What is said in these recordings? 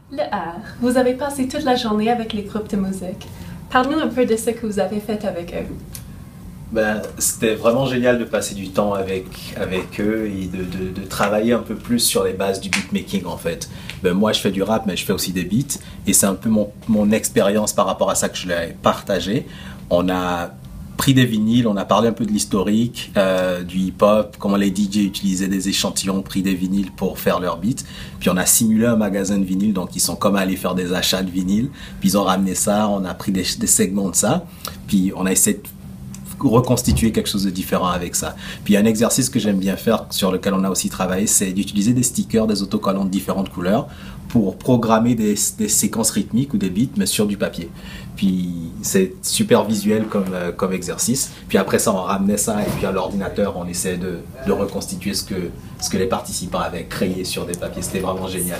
Le art. Vous avez passé toute la journée avec les groupes de musique. Parle-nous un peu de ce que vous avez fait avec eux. Ben, c'était vraiment génial de passer du temps avec eux et de travailler un peu plus sur les bases du beatmaking en fait. Ben, moi je fais du rap mais je fais aussi des beats et c'est un peu mon expérience par rapport à ça que je l'ai partagé. On a pris des vinyles, on a parlé un peu de l'historique, du hip-hop, comment les DJ utilisaient des échantillons, pris des vinyles pour faire leurs beats. Puis on a simulé un magasin de vinyles, donc ils sont comme allés faire des achats de vinyles. Puis ils ont ramené ça, on a pris des segments de ça. Puis on a essayé de reconstituer quelque chose de différent avec ça. Puis il y a un exercice que j'aime bien faire, sur lequel on a aussi travaillé, c'est d'utiliser des stickers, des autocollants de différentes couleurs pour programmer des séquences rythmiques ou des beats, mais sur du papier. Puis c'est super visuel comme exercice. Puis après ça, on ramenait ça et puis à l'ordinateur, on essaie de reconstituer ce que les participants avaient créé sur des papiers. C'était vraiment génial.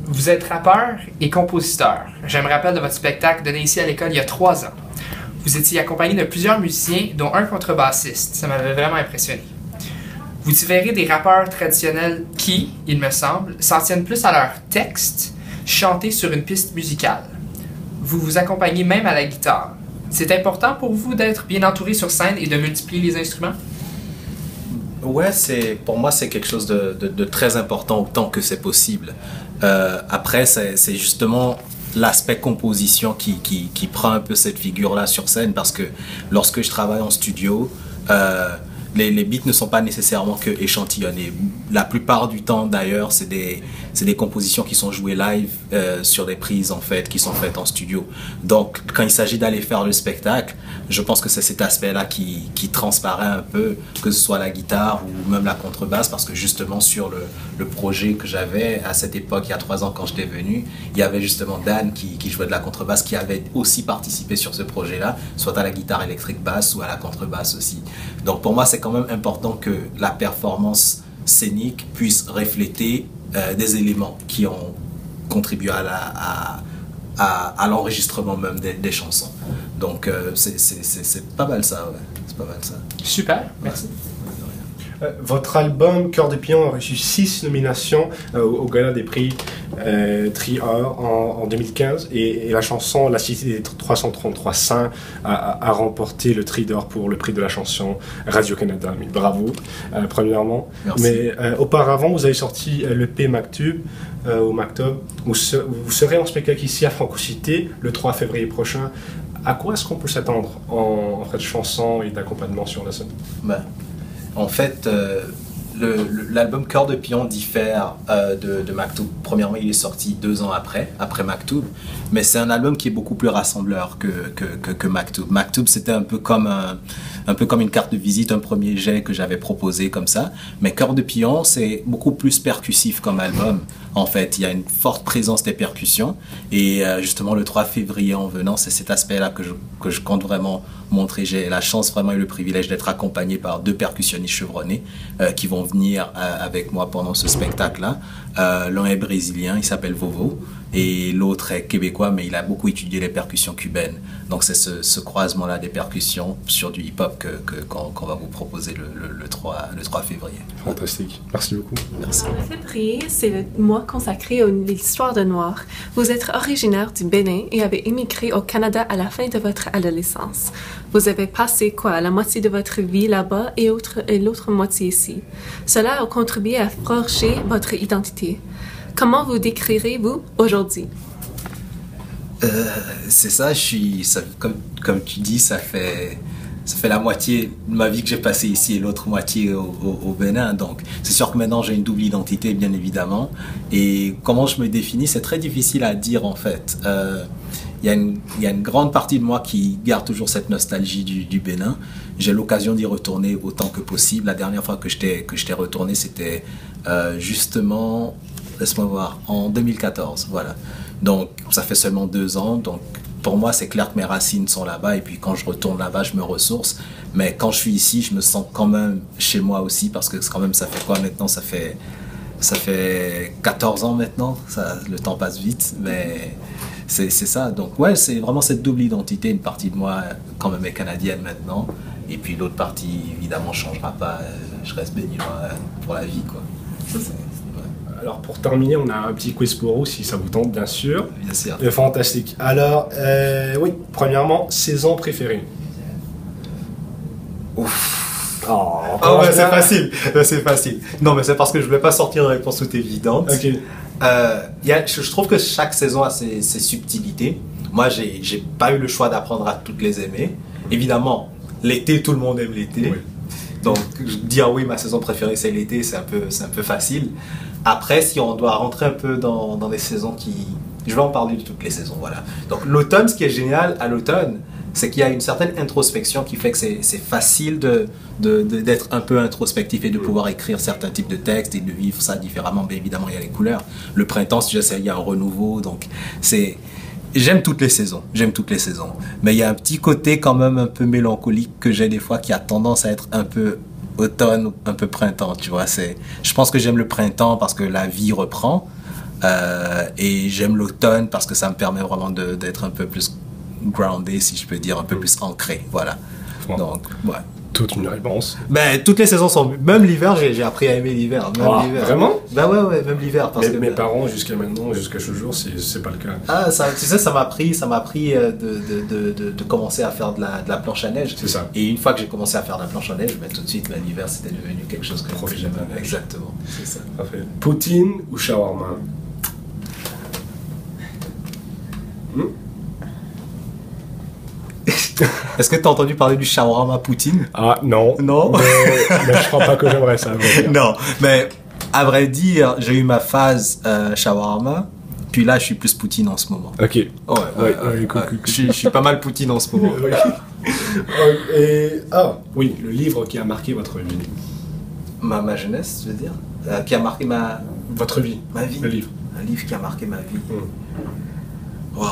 Vous êtes rappeur et compositeur. Je me rappelle de votre spectacle donné ici à l'école il y a 3 ans. Vous étiez accompagné de plusieurs musiciens, dont un contrebassiste. Ça m'avait vraiment impressionné. Vous différez des rappeurs traditionnels qui, il me semble, s'en tiennent plus à leur texte, chanté sur une piste musicale. Vous vous accompagnez même à la guitare. C'est important pour vous d'être bien entouré sur scène et de multiplier les instruments? Ouais, pour moi, c'est quelque chose de très important autant que c'est possible. Après, c'est justement l'aspect composition qui prend un peu cette figure-là sur scène parce que lorsque je travaille en studio, les beats ne sont pas nécessairement que échantillonnés. La plupart du temps, d'ailleurs, c'est des compositions qui sont jouées live sur des prises, en fait, qui sont faites en studio. Donc, quand il s'agit d'aller faire le spectacle, je pense que c'est cet aspect-là qui transparaît un peu, que ce soit la guitare ou même la contrebasse, parce que justement, sur le projet que j'avais à cette époque, il y a 3 ans quand j'étais venu, il y avait justement Dan qui jouait de la contrebasse, qui avait aussi participé sur ce projet-là, soit à la guitare électrique basse ou à la contrebasse aussi. Donc, pour moi, c'est quand même important que la performance scénique puisse refléter des éléments qui ont contribué à l'enregistrement même des chansons. Donc c'est pas mal ça, ouais. C'est pas mal ça. Super, merci. Votre album Cœur de Pion a reçu 6 nominations au Gala des prix Tri-Or en 2015 et la chanson La Cité des 333 Saints a remporté le Tri d'Or pour le prix de la chanson Radio-Canada. Bravo, premièrement. Merci. Mais auparavant, vous avez sorti l'EP Maktub au Maktob. Vous serez en spectacle ici à Franco-Cité le 3 février prochain. À quoi est-ce qu'on peut s'attendre en fait de chansons et d'accompagnement sur la scène? En fait, l'album Cœur de Pion diffère de Maktoub. Premièrement, il est sorti 2 ans après Maktoub, mais c'est un album qui est beaucoup plus rassembleur que Maktoub. Maktoub, c'était un peu comme une carte de visite, un premier jet que j'avais proposé comme ça, mais Cœur de Pion, c'est beaucoup plus percussif comme album. En fait, il y a une forte présence des percussions et justement le 3 février en venant, c'est cet aspect-là que je compte vraiment montrer. J'ai la chance vraiment et le privilège d'être accompagné par 2 percussionnistes chevronnés qui vont venir avec moi pendant ce spectacle-là. L'un est brésilien, il s'appelle Vovo, et l'autre est québécois, mais il a beaucoup étudié les percussions cubaines. Donc c'est ce croisement-là des percussions sur du hip-hop qu'on va vous proposer le 3 février. Fantastique, merci beaucoup. Merci. Février, c'est le mois consacré à l'histoire de Noir. Vous êtes originaire du Bénin et avez émigré au Canada à la fin de votre adolescence. Vous avez passé la moitié de votre vie là-bas et l'autre moitié ici. Cela a contribué à forger votre identité. Comment vous décrirez-vous aujourd'hui? C'est ça, comme tu dis, ça fait la moitié de ma vie que j'ai passée ici et l'autre moitié au Bénin. Donc, c'est sûr que maintenant, j'ai une double identité, bien évidemment. Et comment je me définis, c'est très difficile à dire, en fait. Il y a une grande partie de moi qui garde toujours cette nostalgie du Bénin. J'ai l'occasion d'y retourner autant que possible. La dernière fois que j'étais retourné, c'était justement, laisse-moi voir, en 2014. Voilà. Donc, ça fait seulement 2 ans. Donc, pour moi, c'est clair que mes racines sont là-bas. Et puis, quand je retourne là-bas, je me ressource. Mais quand je suis ici, je me sens quand même chez moi aussi. Parce que quand même, ça fait quoi maintenant? Ça fait 14 ans maintenant. Le temps passe vite. Mais c'est ça. Donc, ouais, c'est vraiment cette double identité. Une partie de moi, quand même, est canadienne maintenant. Et puis, l'autre partie, évidemment, ne changera pas. Je reste béninois pour la vie, quoi. Alors pour terminer, on a un petit quiz pour vous, si ça vous tente, bien sûr. Bien sûr. Fantastique. Alors, oui, premièrement, saison préférée. Ouf. Oh, Ah ouais, c'est facile. C'est facile. Non, mais c'est parce que je voulais pas sortir de réponse toute évidente. Ok. Je trouve que chaque saison a ses subtilités. Moi, j'ai pas eu le choix d'apprendre à toutes les aimer. Évidemment, l'été, tout le monde aime l'été. Oui. Donc, dire oui, ma saison préférée c'est l'été, c'est un peu facile. Après, si on doit rentrer un peu dans des saisons qui... Je vais en parler de toutes les saisons, voilà. Donc, l'automne, ce qui est génial à l'automne, c'est qu'il y a une certaine introspection qui fait que c'est facile d'être un peu introspectif et de pouvoir écrire certains types de textes et de vivre ça différemment. Mais évidemment, il y a les couleurs. Le printemps, si je sais, il y a un renouveau. Donc, j'aime toutes les saisons. Mais il y a un petit côté quand même un peu mélancolique que j'ai des fois qui a tendance à être un peu automne ou un peu printemps, tu vois. Je pense que j'aime le printemps parce que la vie reprend. Et j'aime l'automne parce que ça me permet vraiment d'être un peu plus groundé, si je peux dire, un peu plus ancré, voilà. Bon. Donc, ouais. Toute une réponse. Ben, toutes les saisons sont... Même l'hiver, j'ai appris à aimer l'hiver. L'hiver. Vraiment? Ben ouais, même l'hiver. Parce que Mes parents, jusqu'à maintenant, jusqu'à ce jour, c'est pas le cas. Ah, tu sais, ça m'a appris de commencer à faire de la planche à neige. C'est ça. Et une fois que j'ai commencé à faire de la planche à neige, ben, tout de suite, l'hiver, c'était devenu quelque chose que Profiter j'aimais. de la neige. Exactement, c'est ça. Parfait. Poutine ou shawarma? Est-ce que tu as entendu parler du shawarma Poutine? Ah, non. Non. Mais je crois pas que j'aimerais ça. Non, mais à vrai dire, j'ai eu ma phase shawarma, puis là, je suis plus Poutine en ce moment. Ok. Ouais, cool. Je suis pas mal Poutine en ce moment. Oui, le livre qui a marqué votre vie. Ma jeunesse, je veux dire, qui a marqué Votre vie. ma vie. Le livre. Un livre qui a marqué ma vie. Wow.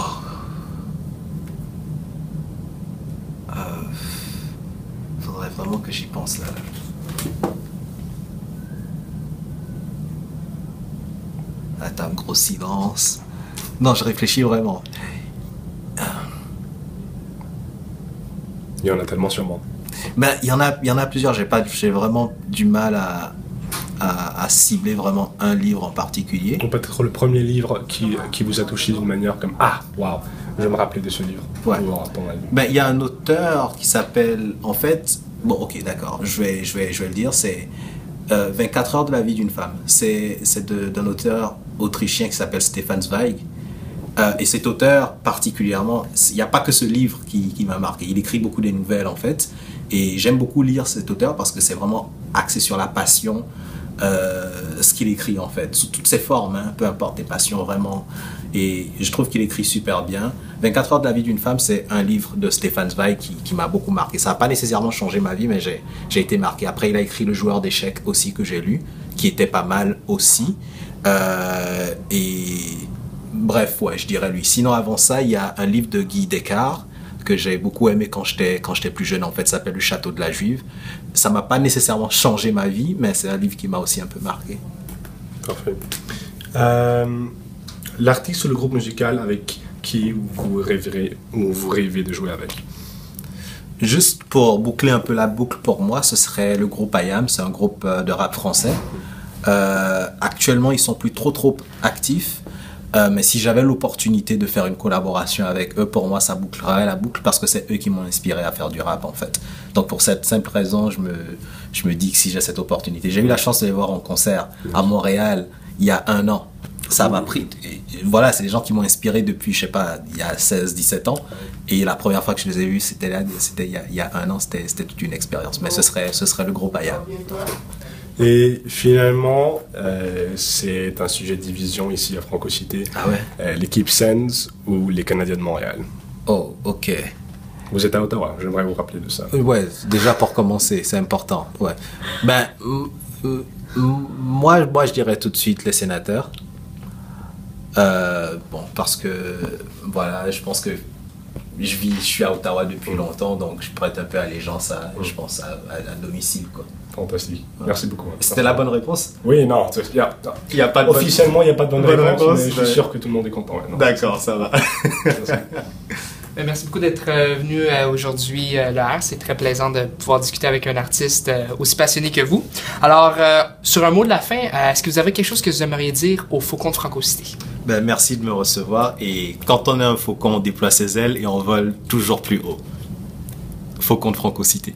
Faudrait vraiment que j'y pense là. Attends, gros silence. Non, je réfléchis vraiment. Il y en a tellement sûrement. Ben, il y en a plusieurs. J'ai vraiment du mal à cibler vraiment un livre en particulier. Ou peut-être le premier livre qui vous a touché d'une manière comme « Ah, waouh, je vais me rappeler de ce livre. » Ouais. Pour ton avis. Ben, il y a un auteur qui s'appelle, en fait, bon, ok, d'accord, je vais le dire, c'est 24 heures de la vie d'une femme. C'est d'un auteur autrichien qui s'appelle Stefan Zweig. Et cet auteur, particulièrement, il n'y a pas que ce livre qui m'a marqué. Il écrit beaucoup des nouvelles, en fait. Et j'aime beaucoup lire cet auteur parce que c'est vraiment axé sur la passion, ce qu'il écrit, en fait, sous toutes ses formes, hein, peu importe les passions, vraiment. Et je trouve qu'il écrit super bien. 24 heures de la vie d'une femme, c'est un livre de Stefan Zweig qui m'a beaucoup marqué. Ça n'a pas nécessairement changé ma vie, mais j'ai été marqué. Après, il a écrit Le joueur d'échecs aussi, que j'ai lu, qui était pas mal aussi. Et bref, ouais, je dirais lui. Sinon, avant ça, il y a un livre de Guy Descartes que j'ai beaucoup aimé quand j'étais plus jeune, en fait, ça s'appelle Le Château de la Juive. Ça m'a pas nécessairement changé ma vie, mais c'est un livre qui m'a aussi un peu marqué. Parfait. L'artiste ou le groupe musical avec qui vous rêvez de jouer avec? Juste pour boucler un peu la boucle pour moi, ce serait le groupe IAM, c'est un groupe de rap français. Actuellement, ils sont plus trop actifs. Mais si j'avais l'opportunité de faire une collaboration avec eux, pour moi, ça bouclerait la boucle parce que c'est eux qui m'ont inspiré à faire du rap, en fait. Donc, pour cette simple raison, je me dis que si j'ai cette opportunité... J'ai eu la chance de les voir en concert à Montréal il y a 1 an. Ça m'a pris... Et voilà, c'est des gens qui m'ont inspiré depuis, je sais pas, il y a 16-17 ans. Et la première fois que je les ai vus, c'était il y a 1 an, c'était toute une expérience. Mais ce serait le groupe IAM. Et finalement, c'est un sujet de division ici à Franco-Cité. Ah ouais? L'équipe Sens ou les Canadiens de Montréal? Oh, ok. Vous êtes à Ottawa, j'aimerais vous rappeler de ça. Ouais, déjà pour commencer, c'est important. Ouais. Ben, moi, je dirais tout de suite les Sénateurs. Bon, parce que, voilà, je pense que je suis à Ottawa depuis longtemps, donc je prête un peu allégeance je pense, à domicile, quoi. Fantastique. Merci beaucoup. C'était la bonne réponse? Oui, non. Il y a pas de officiellement, il n'y a pas de bonne réponse, mais je ouais. suis sûr que tout le monde est content. D'accord, ça va. Merci beaucoup d'être venu aujourd'hui, Laure. C'est très plaisant de pouvoir discuter avec un artiste aussi passionné que vous. Alors, sur un mot de la fin, est-ce que vous avez quelque chose que vous aimeriez dire au Faucon de Francocité? Ben, merci de me recevoir. Et quand on est un faucon, on déploie ses ailes et on vole toujours plus haut. Faucon de Francocité.